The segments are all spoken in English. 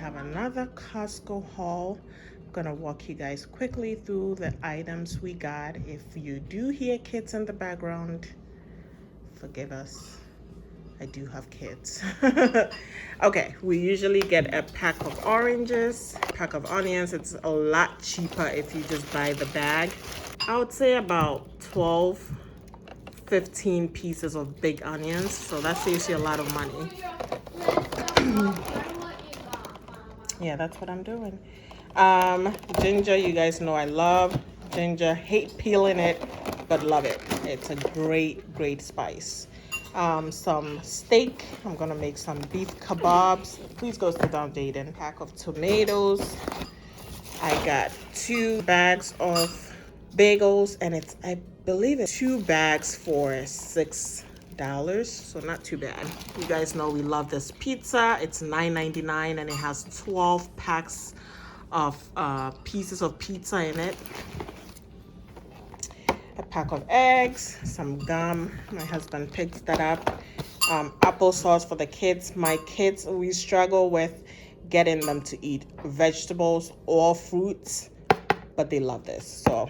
have another Costco haul. I'm gonna walk you guys quickly through the items we got. If you do hear kids in the background, forgive us. I do have kids. Okay, we usually get a pack of oranges, pack of onions. It's a lot cheaper if you just buy the bag. I would say about 12-15 pieces of big onions, so that saves you a lot of money. Yeah, that's what I'm doing. Ginger, you guys know I love ginger. Hate peeling it, but love it. It's a great spice. Some steak. I'm gonna make some beef kebabs. Please go sit down, Jaden. Pack of tomatoes. I got 2 bags of bagels, and I believe it's 2 bags for $6, so not too bad. You guys know we love this pizza. It's $9.99 and it has 12 packs of pieces of pizza in it. A pack of eggs, some gum. My husband picked that up. Applesauce for the kids. My kids, we struggle with getting them to eat vegetables or fruits, but they love this, so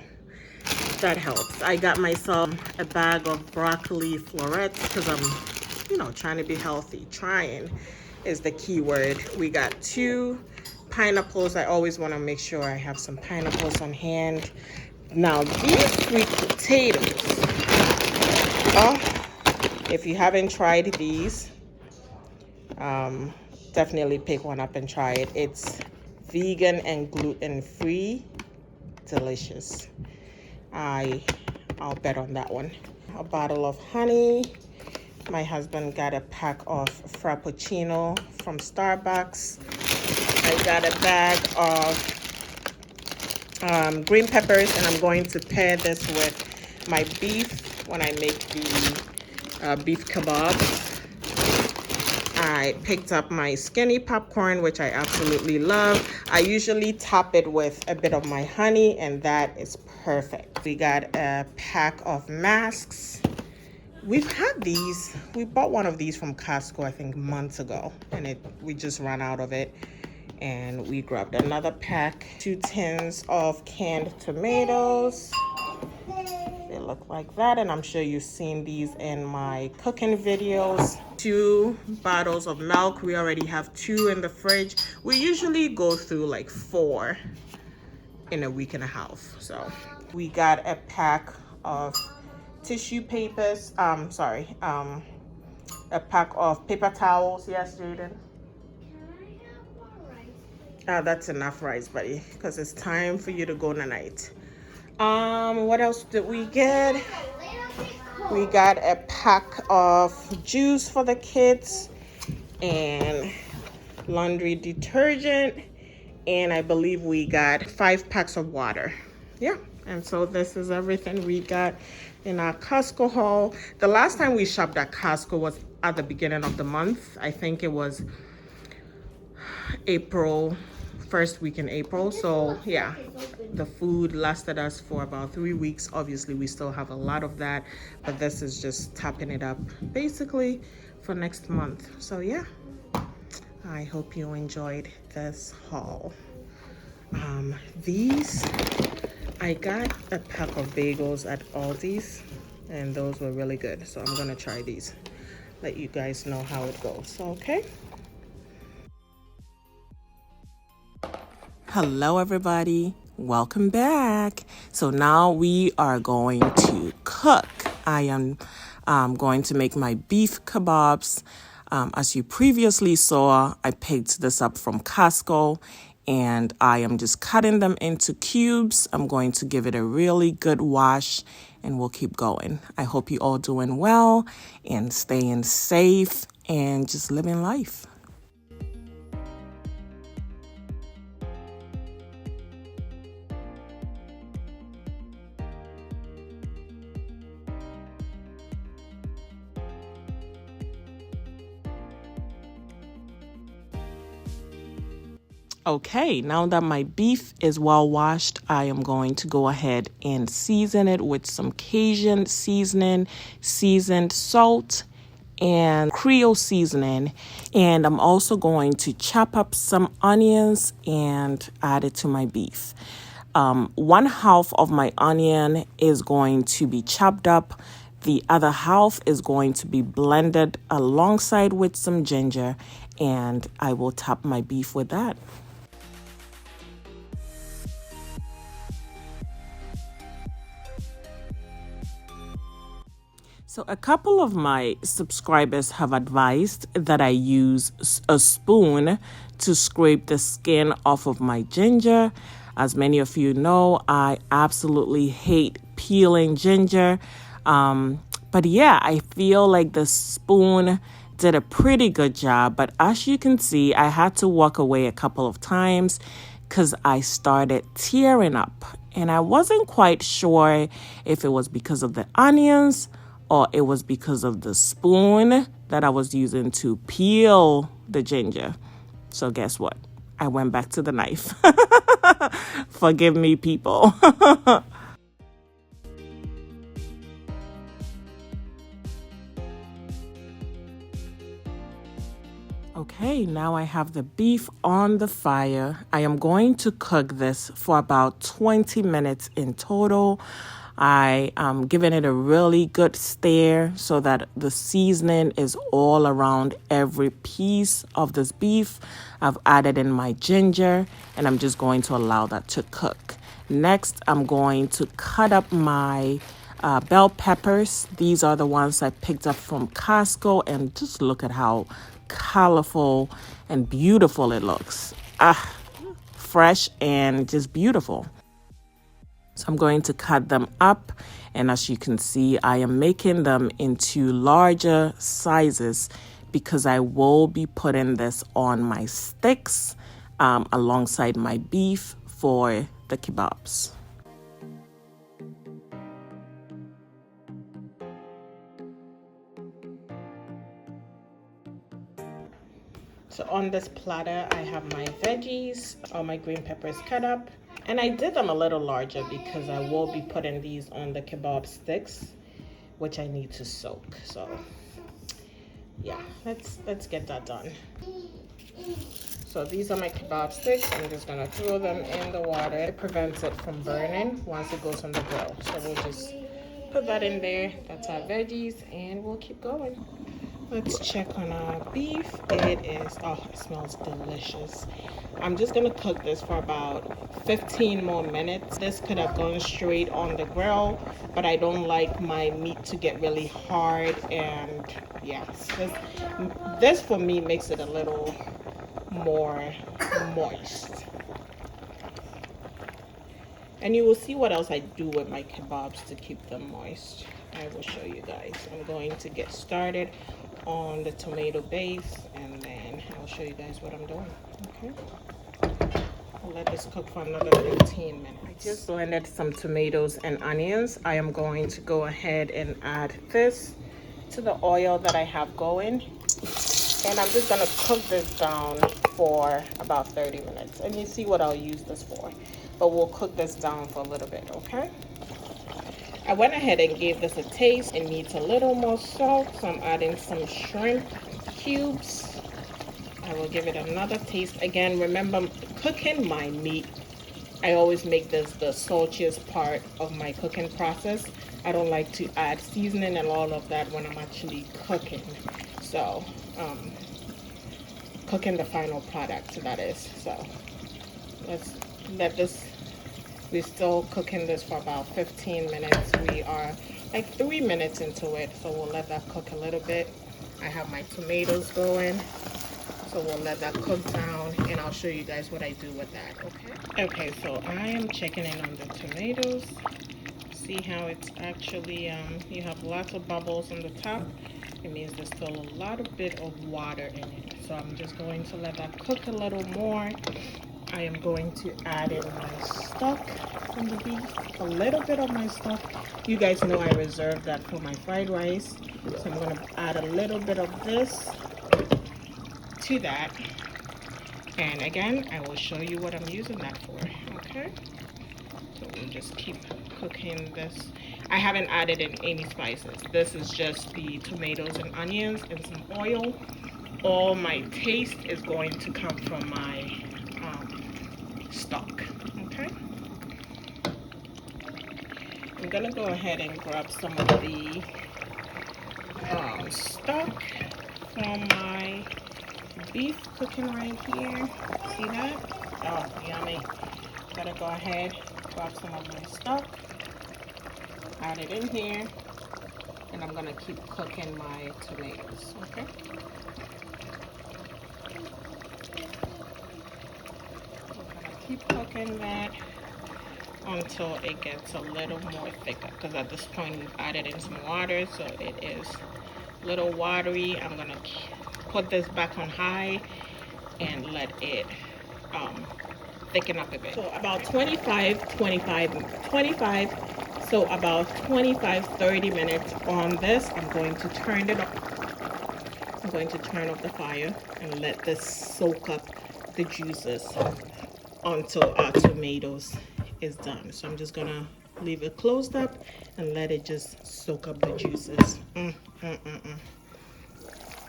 that helps. I got myself a bag of broccoli florets because I'm, trying to be healthy. Trying is the key word. We got 2 pineapples. I always want to make sure I have some pineapples on hand. Now, these sweet potatoes, if you haven't tried these, definitely pick one up and try it. It's vegan and gluten-free. Delicious. I'll bet on that one. A bottle of honey. My husband got a pack of Frappuccino from Starbucks. I got a bag of green peppers, and I'm going to pair this with my beef when I make the beef kebab. I picked up my skinny popcorn, which I absolutely love. I usually top it with a bit of my honey, and that is perfect. We got a pack of masks. We've had these. We bought one of these from Costco, I think, months ago, and we just ran out of it. And we grabbed another pack, 2 tins of canned tomatoes. They look like that, and I'm sure you've seen these in my cooking videos. 2 bottles of milk. We already have 2 in the fridge. We usually go through like 4 in a week and a half. So we got a pack of tissue papers. A pack of paper towels. Yes, Jaden? That's enough rice, buddy, because it's time for you to go tonight. What else did we get? We got a pack of juice for the kids and laundry detergent, and I believe we got 5 packs of water. Yeah, and so this is everything we got in our Costco haul. The last time we shopped at Costco was at the beginning of the month. I think it was first week in April. So yeah, the food lasted us for about 3 weeks. Obviously we still have a lot of that, but this is just topping it up basically for next month. So yeah, I hope you enjoyed this haul. I got a pack of bagels at Aldi's, and those were really good, so I'm gonna try these, let you guys know how it goes. Okay. Hello everybody, welcome back. So now we are going to cook. I am going to make my beef kebabs. As you previously saw, I picked this up from Costco, and I am just cutting them into cubes. I'm going to give it a really good wash, and we'll keep going. I hope you all doing well and staying safe and just living life. Okay, now that my beef is well washed, I am going to go ahead and season it with some Cajun seasoning, seasoned salt, and Creole seasoning. And I'm also going to chop up some onions and add it to my beef. 1/2 of my onion is going to be chopped up. The other half is going to be blended alongside with some ginger, and I will top my beef with that. So a couple of my subscribers have advised that I use a spoon to scrape the skin off of my ginger. As many of you know, I absolutely hate peeling ginger. But yeah, I feel like the spoon did a pretty good job. But as you can see, I had to walk away a couple of times because I started tearing up. And I wasn't quite sure if it was because of the onions or it was because of the spoon that I was using to peel the ginger. So guess what? I went back to the knife. Forgive me, people. Okay, now I have the beef on the fire. I am going to cook this for about 20 minutes in total. I am giving it a really good stir so that the seasoning is all around every piece of this beef. I've added in my ginger, and I'm just going to allow that to cook. Next, I'm going to cut up my bell peppers. These are the ones I picked up from Costco, and just look at how colorful and beautiful it looks. Fresh and just beautiful. So I'm going to cut them up, and as you can see, I am making them into larger sizes because I will be putting this on my sticks alongside my beef for the kebabs. So on this platter, I have my veggies, all my green peppers cut up. And I did them a little larger because I will be putting these on the kebab sticks, which I need to soak. So yeah, let's get that done. So these are my kebab sticks. I'm just gonna throw them in the water. It prevents it from burning once it goes on the grill. So we'll just put that in there. That's our veggies, and we'll keep going. Let's check on our beef. It smells delicious. I'm just gonna cook this for about 15 more minutes. This could have gone straight on the grill, but I don't like my meat to get really hard, and yes, this for me makes it a little more moist. And you will see what else I do with my kebabs to keep them moist. I will show you guys. I'm going to get started on the tomato base, and then I'll show you guys what I'm doing. Okay, I'll let this cook for another 15 minutes. I just blended some tomatoes and onions. I am going to go ahead and add this to the oil that I have going, and I'm just gonna cook this down for about 30 minutes, and you see what I'll use this for, but we'll cook this down for a little bit. Okay, I went ahead and gave this a taste. It needs a little more salt, so I'm adding some shrimp cubes. I will give it another taste. Again, remember, cooking my meat, I always make this the saltiest part of my cooking process. I don't like to add seasoning and all of that when I'm actually cooking. So, cooking the final product, that is. So, let's let this... We're still cooking this for about 15 minutes. We are like 3 minutes into it, so we'll let that cook a little bit. I have my tomatoes going, so we'll let that cook down, and I'll show you guys what I do with that. Okay, so I am checking in on the tomatoes. See how it's actually, you have lots of bubbles on the top. It means there's still a bit of water in it. So I'm just going to let that cook a little more. I am going to add in my stock from the beef, a little bit of my stock. You guys know I reserved that for my fried rice. So I'm going to add a little bit of this to that. And again, I will show you what I'm using that for, okay? So we'll just keep cooking this. I haven't added in any spices. This is just the tomatoes and onions and some oil. All my taste is going to come from my stock. Okay. I'm gonna go ahead and grab some of the stock from my beef cooking right here. See that? Oh, yummy. Gotta go ahead, grab some of my stock, add it in here, and I'm gonna keep cooking my tomatoes, okay? I'm gonna keep cooking that until it gets a little more thicker, because at this point we've added in some water, so it is a little watery. I'm gonna put this back on high and let it thicken up a bit. So about 25, so about 25-30 minutes on this. I'm going to turn it off. I'm going to turn off the fire and let this soak up the juices until our tomatoes is done. So I'm just gonna leave it closed up and let it just soak up the juices. And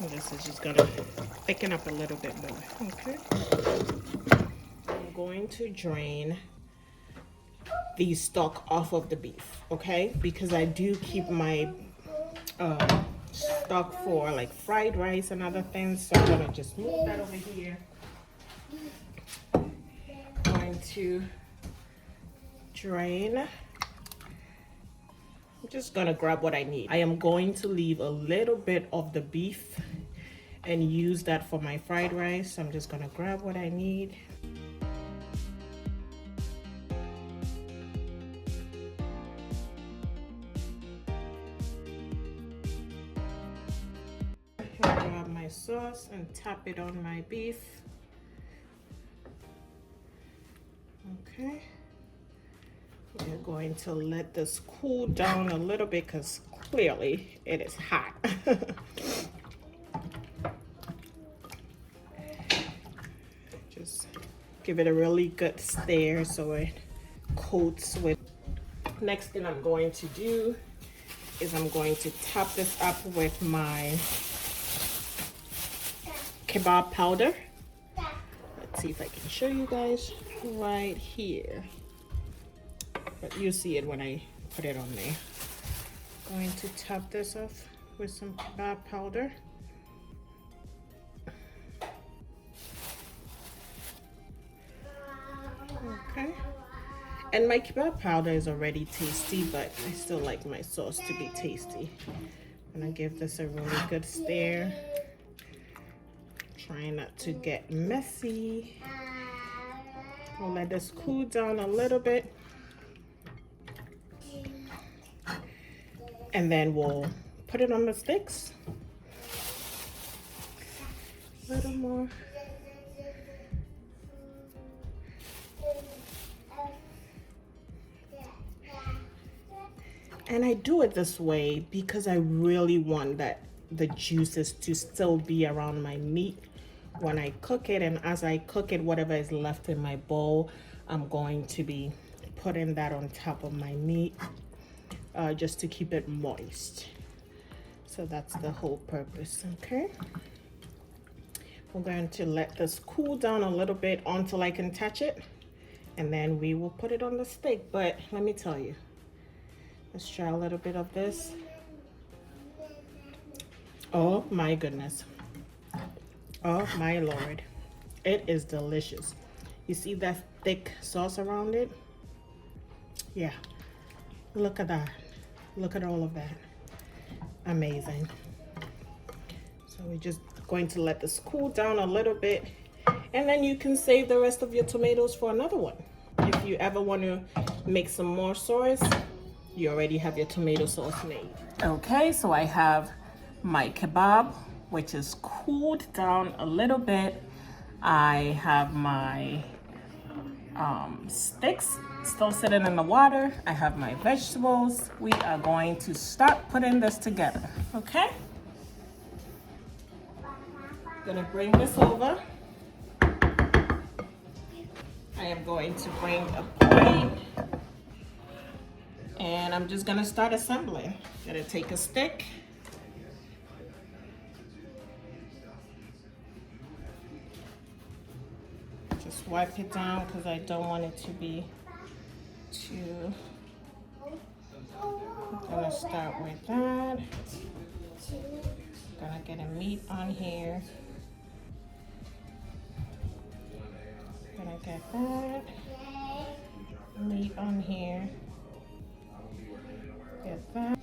this is just gonna thicken up a little bit more. Okay. I'm going to drain the stock off of the beef, okay? Because I do keep my stock for like fried rice and other things. So I'm gonna just move that over here. Going to drain. I'm just gonna grab what I need. I am going to leave a little bit of the beef and use that for my fried rice. I'm just gonna grab what I need. Grab my sauce and tap it on my beef. Okay. We're going to let this cool down a little bit because clearly it is hot. Just give it a really good stir so it coats with. Next thing I'm going to do is I'm going to top this up with my kebab powder. Let's see if I can show you guys right here. But you see it when I put it on there. Going to top this off with some kebab powder. Okay. And my kebab powder is already tasty, but I still like my sauce to be tasty. I'm gonna give this a really good stir. Trying not to get messy. We'll let this cool down a little bit. And then we'll put it on the sticks. A little more. And I do it this way because I really want that the juices to still be around my meat when I cook it. And as I cook it, whatever is left in my bowl, I'm going to be putting that on top of my meat just to keep it moist. So that's the whole purpose, okay? We're going to let this cool down a little bit until I can touch it, and then we will put it on the steak. But let me tell you, let's try a little bit of this. Oh my goodness. Oh my Lord. It is delicious. You see that thick sauce around it? Yeah. Look at that. Look at all of that. Amazing. So we're just going to let this cool down a little bit, and then you can save the rest of your tomatoes for another one. If you ever want to make some more sauce, you already have your tomato sauce made. Okay, so I have my kebab, which is cooled down a little bit. I have my sticks still sitting in the water. I have my vegetables. We are going to start putting this together, okay? Gonna bring this over. I am going to bring a plate And I'm just gonna start assembling. Gonna take a stick. Just wipe it down because I don't want it to be too. I'm gonna start with that. Gonna get a meat on here. Gonna get that meat on here. Get that.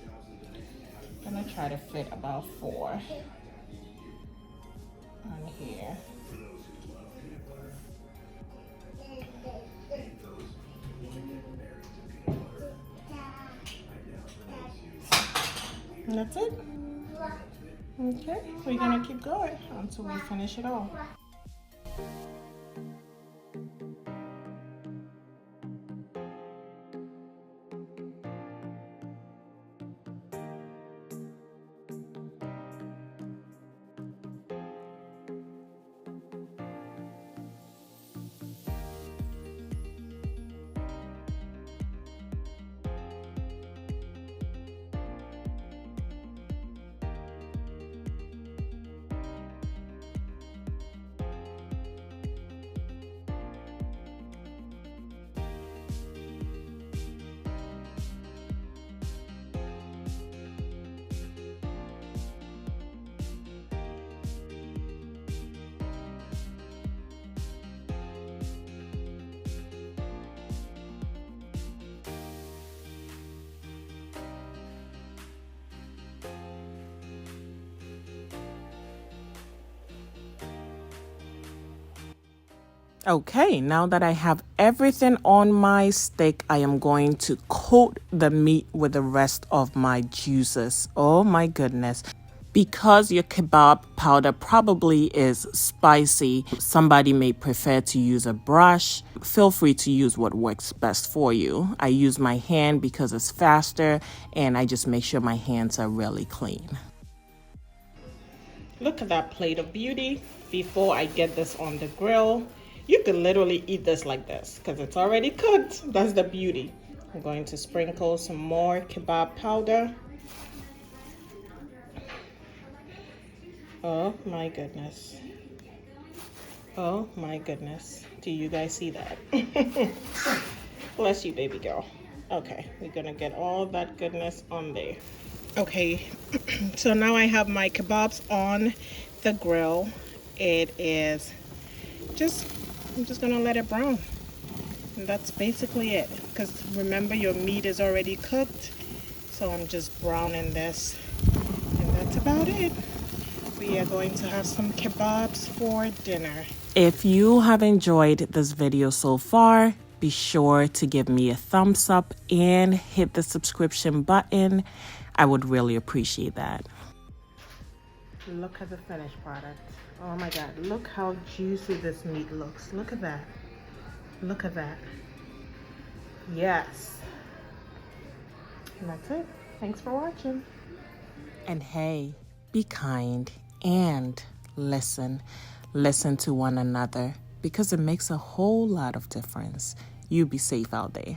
Gonna try to fit about 4 on here. And that's it. Okay, we're gonna keep going until we finish it all. Okay, now that I have everything on my stick, I am going to coat the meat with the rest of my juices. Oh my goodness. Because your kebab powder probably is spicy, somebody may prefer to use a brush. Feel free to use what works best for you. I use my hand because it's faster, and I just make sure my hands are really clean. Look at that plate of beauty. Before I get this on the grill, you could literally eat this like this because it's already cooked. That's the beauty. I'm going to sprinkle some more kebab powder. Oh my goodness. Oh my goodness. Do you guys see that? Bless you, baby girl. Okay, we're gonna get all that goodness on there. Okay, so now I have my kebabs on the grill. It is I'm just gonna let it brown. And that's basically it. Because remember, your meat is already cooked. So I'm just browning this. And that's about it. We are going to have some kebabs for dinner. If you have enjoyed this video so far, be sure to give me a thumbs up and hit the subscription button. I would really appreciate that. Look at the finished product. Oh my God, look how juicy this meat looks. Look at that. Look at that. Yes. And that's it. Thanks for watching. And hey, be kind and listen. Listen to one another because it makes a whole lot of difference. You be safe out there.